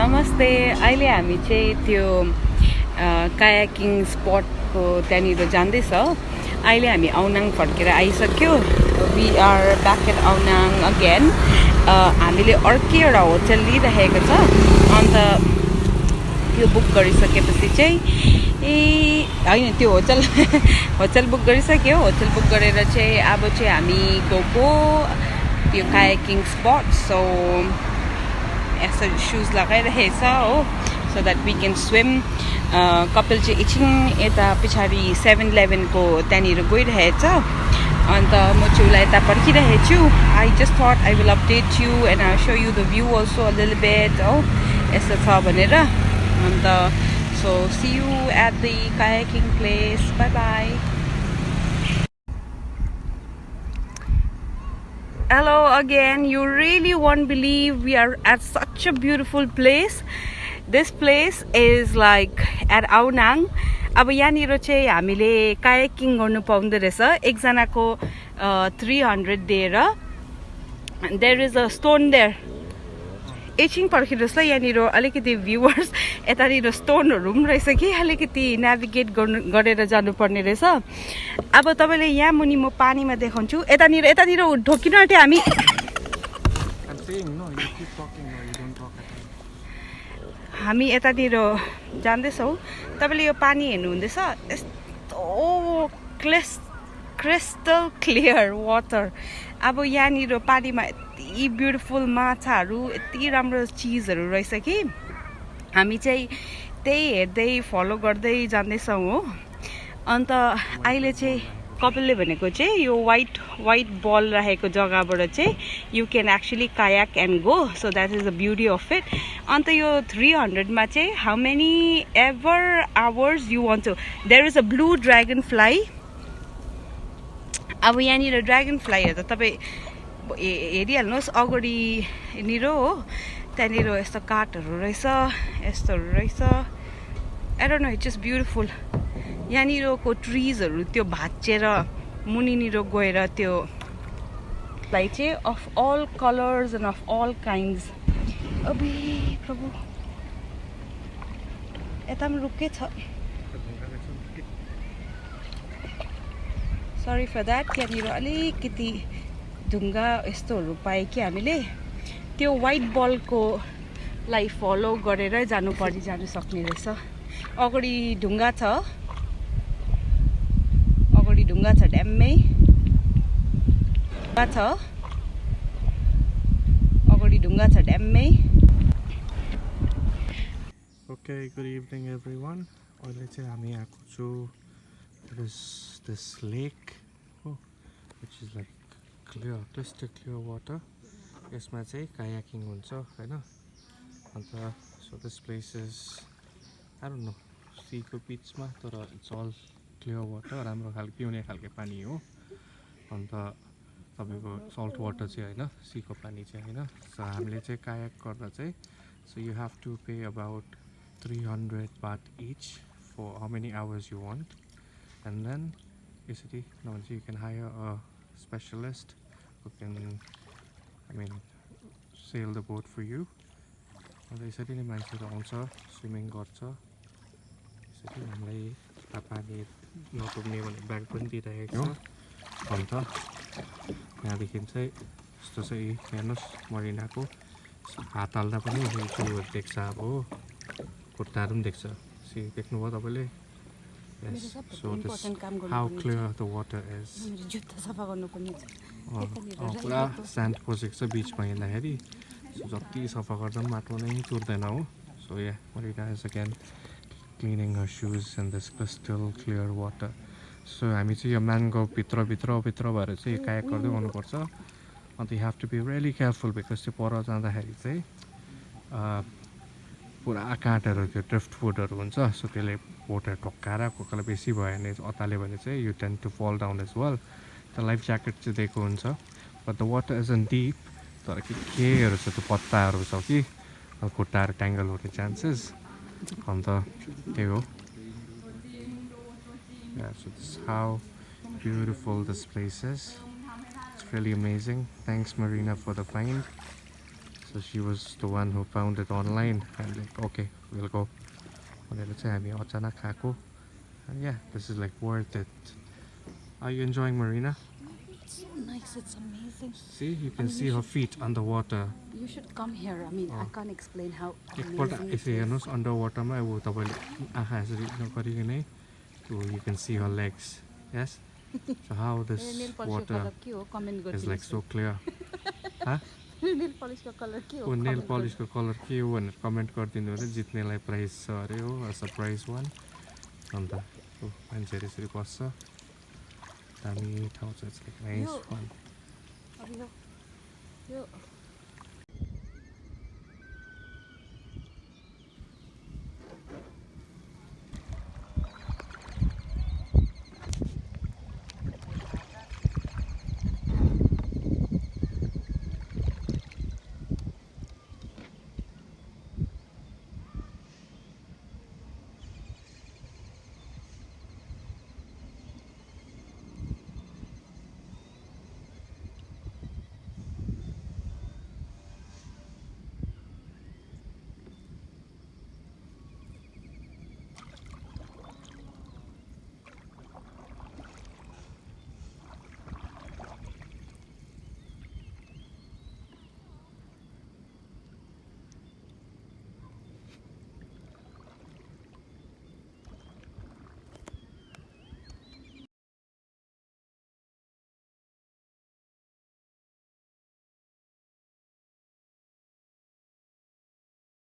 नमस्ते अहिले हामी चाहिँ त्यो कायाकिङ स्पटको त्यहाँनिर जाँदैछ अहिले हामी आउनाङ फर्केर आइसक्यो we are back at Aunang again हामीले अर्कै एउटा होटल लिइरहेको छ अन्त त्यो बुक गरिसकेपछि चाहिँ होइन त्यो होटल बुक गरिसक्यो होटल बुक गरेर चाहिँ अब चाहिँ हामी गएको त्यो कायाकिङ स्पट सो यस्तो सुज लगाइरहेछ हो so that we can swim Kapil चाहिँ एकछिन यता पछाडि 7-11 को त्यहाँनिर गइरहेछ अन्त म चाहिँ उसलाई यता पर्खिरहेको छु I just that I will update you and I show you the view also a little bit हो यस्तो छ भनेर अन्त so see you at the kayaking place bye bye Hello again. You really won't believe we are at such a beautiful place. This place is like at Aonang. अब यहाँनिर चाहिँ हामीले kayaking गर्नु पाउँदो रहेछ एकजनाको 300 दिएर there is a stone there एकछिन पर्खिनुहोस् ल यहाँनिर अलिकति भ्युवर्स यतानिर स्टोनहरू पनि रहेछ कि अलिकति नेभिगेट गरेर जानुपर्ने रहेछ अब तपाईँले यहाँ मुनि म पानीमा देखाउँछु यतानिर ढोकिन आँट्यो हामी हामी यतानिर जाँदैछौँ तपाईँले यो पानी हेर्नुहुँदैछ यस्तो क्रिस्टल क्लियर वाटर अब यहाँनिर पानीमा यति ब्युटिफुल माछाहरू यति राम्रो चिजहरू रहेछ कि हामी चाहिँ त्यही हेर्दै फलो गर्दै जाँदैछौँ हो अन्त अहिले चाहिँ कपिलले भनेको चाहिँ यो वाइट बल राखेको जग्गाबाट चाहिँ you can actually kayak and go so that is the beauty of it अन्त यो 300 मा चाहिँ how many ever hours you want to there is a blue dragon fly अब यहाँनिर ड्रागन फ्लाईहरू त तपाईँ हेरिहाल्नुहोस् अगाडिनिर हो त्यहाँनिर यस्तो काठहरू रहेछ यस्तोहरू रहेछ I don't know it's just beautiful यहाँनिरको ट्रिजहरू त्यो भाँचेर मुनिनिर गएर त्यो फ्लाई चाहिँ of all colours and of all kinds अबे प्रभु यता पनि रुखै छ सरी फर द्याट त्यहाँनिर अलिकति ढुङ्गा यस्तोहरू पाएँ कि हामीले त्यो वाइट बलको लाई फलो गरेर जानु सक्ने रहेछ अगाडि ढुङ्गा छ ड्याममै Okay, good evening everyone. अहिले चाहिँ हामी आएको छु this lake which is like crystal clear water यसमा चाहिँ kayaking हुन्छ हैन अन्त so this place is I don't know sea को बीचमा तर it's all clear water राम्रो खालको पिउने खालको पानी हो अन्त तपाईको salt water चाहिँ हैन sea को पानी चाहिँ हैन so हामीले चाहिँ kayak गर्दा चाहिँ so you have to pay about 300 baht each for how many hours you want and then basically you can hire a specialist who can sail the boat for you and यसरी नै मान्छेहरु आउँछ swimming गर्छ यसरी हामीलाई पानी नडुब्ने भने bag पनि दिइरहेको छ अन्त यहाँदेखि चाहिँ यस्तो चाहिँ हेर्नुहोस् मरिनाको हात हाल्दा पनि त्यो देख्छ अब खुट्टाहरू पनि देख्छ देख्नुभयो तपाईँले Yes, so this how clear the water is. पुरा sand पोसेको छ बीचमा हिँड्दाखेरि सो जति सफा गर्दा पनि माटो नै चुर्दैन हो so yeah Marina is again cleaning her shoes in this crystal clear water so हामी चाहिँ यो म्याङ्ग्रोभ भित्र भएर चाहिँ कायाक गर्दै गर्नुपर्छ अन्त you have to be really careful because त्यो पर जाँदाखेरि चाहिँ पुरा काँटहरू त्यो ड्रिफ्टवुडहरू हुन्छ सो त्यसले बोटहरू ठोक्काएर कोही बेसी भयो भने अताल्यो भने चाहिँ you tend to fall down as well त लाइफ ज्याकेट चाहिँ दिएको हुन्छ but the water is in deep तर केहरू छ त्यो पत्ताहरू छ कि खुट्टाहरू ट्याङ्गल हुने चान्सेस अन्त त्यही हो so this is how beautiful this place is. It's really amazing. Thanks Marina for the find. So So she was the one who found it online and like, okay, we'll go. भनेर चाहिँ हामी अचानक आएको. And yeah, this is like worth it. Are you enjoying Marina? It's so nice, it's amazing. See, you can see her feet underwater. You should come here. I mean, I can't explain how एकपल्ट amazing it यसो is. हेर्नुहोस् under वाटरमा अब तपाईँले आँखा यसरी नगरिकनै you can see her legs. Yes? So how Nail this polish water color के हो? Comment is like so clear. Huh? Nail polish color के हो? Nail polish को कलर के हो भनेर कमेन्ट गरिदिनु अरे जित्नेलाई प्राइज छ अरे हो सरप्राइज वान अन्त मान्छेहरू यसरी बस्छ दामी ठाउँ छ इट्स लाइक नाइस वान अब यो